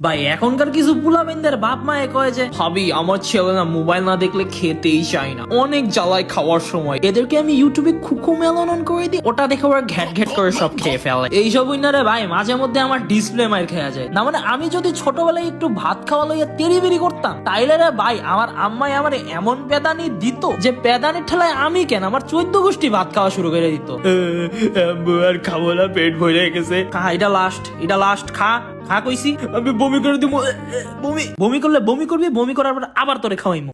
ভাই এখনকার কিছু পুলাবেনদের বাপ মায়ে কয় যে ভাবি আমার ছেলে না মোবাইল না দেখলে খেতেই চায় না, অনেক জ্বালায় খাওয়ার সময়। এদেরকে আমি ইউটিউবে খুকু মেলন করে দিই, ওটা দেখে ওরা ঘ্যাট ঘ্যাট করে সব খেয়ে ফেলে। এইসব উইনারে ভাই মাঝে মধ্যে আমার ডিসপ্লে মার খেয়া যায় না। মানে আমি যদি ছোটবেলায় একটু ভাত খাওয়া লইয়া তেরি বেরি করতাম তাইলে রে ভাই আমার আম্মাই আমার এমন পেদানি দিত যে পেদানির ঠেলায় আমি কেন আমার 14 গোষ্ঠী ভাত খাওয়া শুরু করে দিত। আর খাবো না, পেট ভরে গেছে, খা এটা লাস্ট খা খা কইছি, আমি বমি করে দিব। বমি করলে বমি করবি, বমি করার পর আবার তোরে খাওয়াইমু।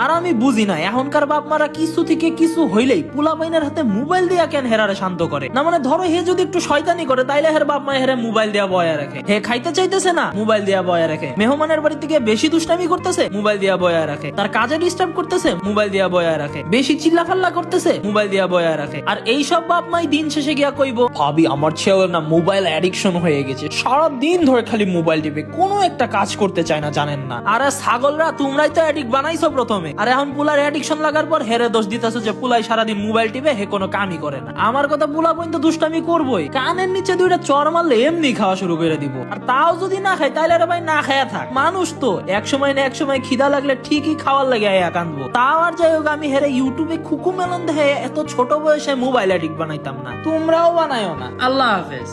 আর আমি বুঝি না এখনকার বাপ মারা কিছু থেকে কিছু হইলেই পুলা বাইনের হাতে মোবাইল দিয়া কেন হেরারে শান্ত করে না। মানে ধরো হে যদি একটু শয়তানি করে তাইলে হের বাপ মা হেরে মোবাইল দিয়া বয়া রাখে। হে খাইতে চাইতেছে না, মোবাইল দিয়া বয়া রাখে। মেহমানের বাড়ি থেকে বেশি দুষ্টামি করতেছে, মোবাইল দিয়া বয়া রাখে। তার কাজে ডিস্টার্ব করতেছে, মোবাইল দিয়া বয়া রাখে। বেশি চিল্লা ফাল্লা করতেছে, মোবাইল দিয়া বয়া রাখে। আর এই সব বাপ মাই দিন শেষে গিয়া কইবো ভাবি আমার ছেলে না মোবাইল অ্যাডিকশন হয়ে গেছে, সারা দিন ধরে খালি মোবাইল টিপে, কোনো একটা কাজ করতে চায় না, জানেন না। আরে ছাগলরা তোমরাই তো অ্যাডিক্ট বানাইছো প্রথমে। আর এখন পুলার অ্যাডিকশন লাগার পর হেরে দোষ দিতেছো যে পুলাই সারাদিন মোবাইল টিপে, হে কোনো কামই করে না। আমার কথা পুলা পর্যন্ত দুষ্টামি করবোই, কানের নিচে দুইটা চর মারলে এমনি খাওয়া শুরু করে দিব। আর তাও যদি না খাই তাইলে রে ভাই না খায়া থাক, মানুষ তো এক সময় না এক সময় খিদা লাগলে ঠিকই খাওয়ার লাগে কানবো। তাও আর যাই হোক আমি হেরে ইউটিউবে খুকু মেলন দেখে এত ছোট বয়সে মোবাইল অ্যাডিক্ট বানাইতাম না, তোমরাও বানায়ও না। আল্লাহ হাফেজ।